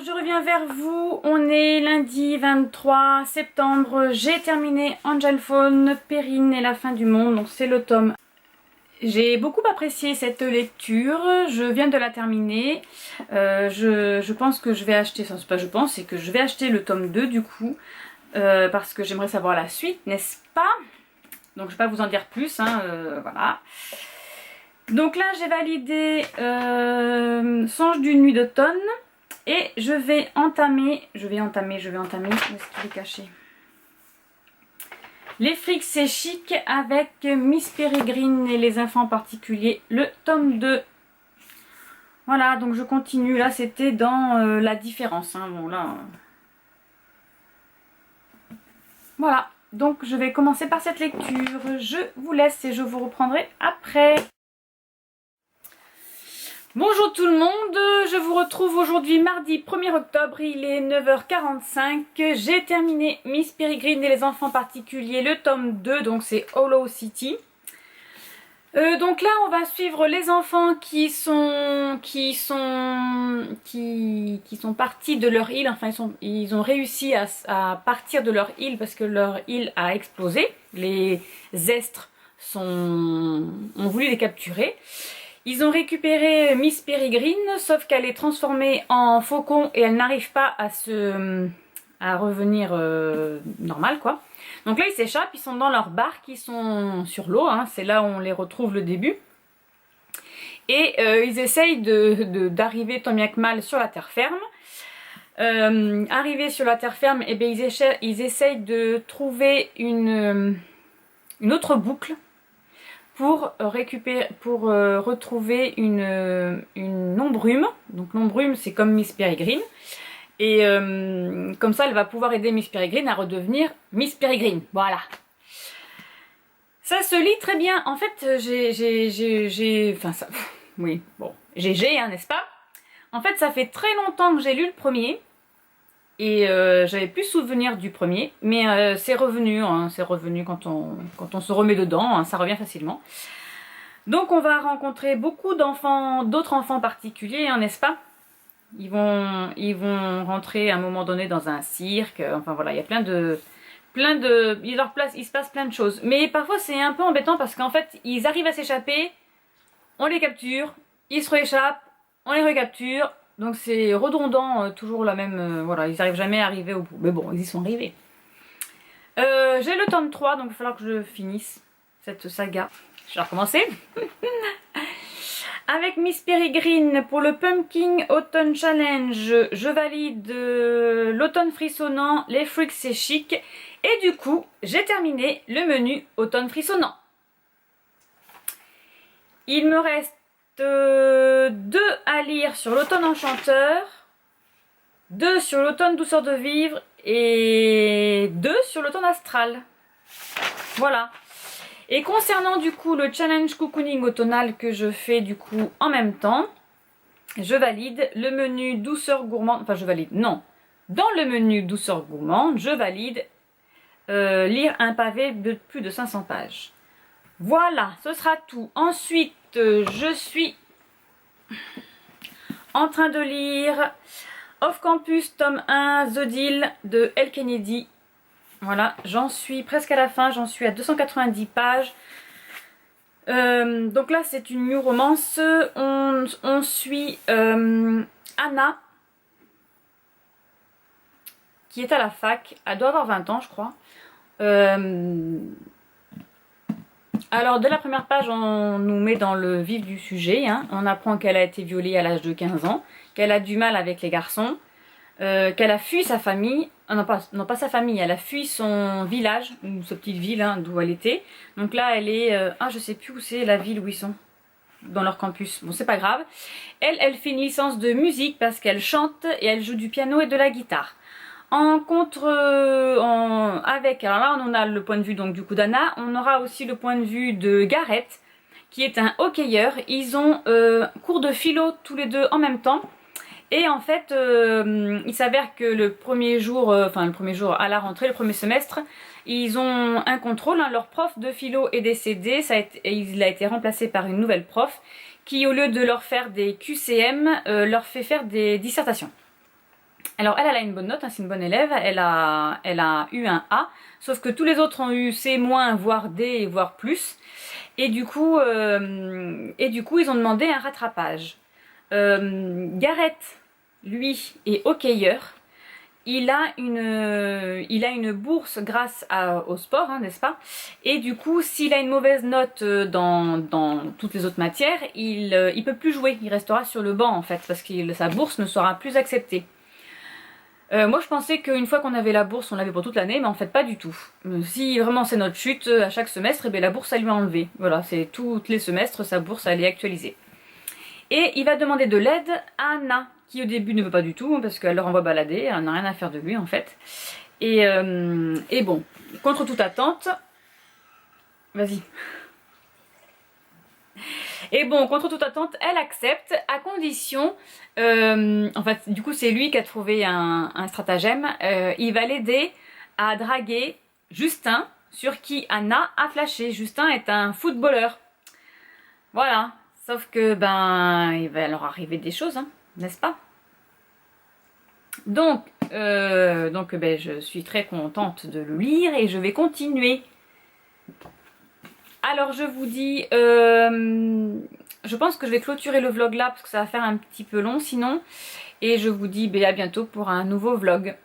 je reviens vers vous. On est lundi 23 septembre. J'ai terminé Angel Phone, Perrine et la fin du monde. Donc c'est le tome. J'ai beaucoup apprécié cette lecture. Je viens de la terminer. Je pense que je vais acheter, enfin c'est pas je pense, c'est que je vais acheter le tome 2 du coup. Parce que j'aimerais savoir la suite, n'est-ce pas? Donc je vais pas vous en dire plus, hein, voilà. Donc là j'ai validé Songe d'une nuit d'automne. Et je vais entamer, où est-ce qu'il est caché? Les frics c'est chic avec Miss Peregrine et les enfants particuliers, le tome 2. Voilà, donc je continue, là c'était dans la différence, hein, bon là... Voilà, donc je vais commencer par cette lecture, je vous laisse et je vous reprendrai après. Bonjour tout le monde, je vous retrouve aujourd'hui mardi 1er octobre, il est 9h45, j'ai terminé Miss Peregrine et les enfants particuliers, le tome 2, donc c'est Hollow City. Donc là on va suivre les enfants qui sont partis de leur île, enfin ils ont réussi à partir de leur île parce que leur île a explosé, les estres ont voulu les capturer. Ils ont récupéré Miss Peregrine, sauf qu'elle est transformée en faucon et elle n'arrive pas à revenir normal quoi. Donc là ils s'échappent, ils sont dans leur barque, ils sont sur l'eau, hein, c'est là où on les retrouve le début. Et ils essayent d'arriver tant bien que mal sur la terre ferme. Arrivés sur la terre ferme, eh bien, ils essayent de trouver une autre boucle pour retrouver une ombrume. Donc l'ombrume c'est comme Miss Peregrine. Et comme ça elle va pouvoir aider Miss Peregrine à redevenir Miss Peregrine. Voilà. Ça se lit très bien. En fait oui, bon, GG hein, n'est-ce pas? En fait ça fait très longtemps que j'ai lu le premier. Et j'avais plus souvenir du premier, mais c'est revenu, hein, quand on se remet dedans, hein, ça revient facilement. Donc on va rencontrer beaucoup d'enfants, d'autres enfants particuliers, hein, n'est-ce pas? Ils vont rentrer à un moment donné dans un cirque, enfin voilà, il y a il se passe plein de choses. Mais parfois c'est un peu embêtant parce qu'en fait ils arrivent à s'échapper, on les capture, ils se rééchappent, on les recapture. Donc c'est redondant, toujours la même... voilà, ils n'arrivent jamais à arriver au bout. Mais bon, ils y sont arrivés. J'ai le tome 3, donc il va falloir que je finisse cette saga. Je vais recommencer. Avec Miss Peregrine pour le Pumpkin Autumn Challenge, je valide l'automne frissonnant, les freaks c'est chic. Et du coup, j'ai terminé le menu automne frissonnant. Il me reste 2 à lire sur l'automne enchanteur, 2 sur l'automne douceur de vivre et 2 sur l'automne astral. Voilà. Et concernant du coup le challenge cocooning automnal que je fais du coup en même temps, je valide le menu douceur gourmande, enfin je valide, non. Dans le menu douceur gourmande, je valide lire un pavé de plus de 500 pages. Voilà, ce sera tout. Ensuite, je suis en train de lire Off Campus tome 1 The Deal de Elle Kennedy. Voilà, j'en suis presque à la fin, j'en suis à 290 pages. Donc là c'est une new romance. On suit Anna qui est à la fac. Elle doit avoir 20 ans je crois. Alors, dès la première page, on nous met dans le vif du sujet. Hein. On apprend qu'elle a été violée à l'âge de 15 ans, qu'elle a du mal avec les garçons, qu'elle a fui sa famille. Non pas sa famille, elle a fui son village, ou sa petite ville hein, d'où elle était. Donc là, elle est... je sais plus où c'est la ville où ils sont, dans leur campus. Bon, c'est pas grave. Elle fait une licence de musique parce qu'elle chante et elle joue du piano et de la guitare. Alors là on a le point de vue donc du coup d'Anna, on aura aussi le point de vue de Gareth qui est un hockeyeur. Ils ont cours de philo tous les deux en même temps et en fait il s'avère que le premier jour à la rentrée, le premier semestre, ils ont un contrôle, hein, leur prof de philo est décédé, il a été remplacé par une nouvelle prof qui au lieu de leur faire des QCM leur fait faire des dissertations. Alors elle a une bonne note, hein, c'est une bonne élève, elle a eu un A, sauf que tous les autres ont eu C-, voire D, voire plus. Et du coup, ils ont demandé un rattrapage. Gareth, lui, est hockeyeur. Il a une bourse grâce au sport, hein, n'est-ce pas? Et du coup, s'il a une mauvaise note dans toutes les autres matières, il peut plus jouer. Il restera sur le banc en fait, parce que sa bourse ne sera plus acceptée. Moi je pensais qu'une fois qu'on avait la bourse, on l'avait pour toute l'année, mais en fait pas du tout. Si vraiment c'est notre chute à chaque semestre, et bien la bourse elle lui a enlevé. Voilà, c'est tous les semestres, sa bourse elle est actualisée. Et il va demander de l'aide à Anna, qui au début ne veut pas du tout, parce qu'elle le renvoie balader, elle n'a rien à faire de lui en fait. Et bon, contre toute attente, vas-y. Et bon, contre toute attente, elle accepte à condition, en fait, du coup c'est lui qui a trouvé un stratagème, il va l'aider à draguer Justin, sur qui Anna a flashé. Justin est un footballeur. Voilà, sauf que ben, il va leur arriver des choses, hein, n'est-ce pas? Donc ben, je suis très contente de le lire et je vais continuer. Alors je vous dis, je pense que je vais clôturer le vlog là parce que ça va faire un petit peu long sinon. Et je vous dis à bientôt pour un nouveau vlog.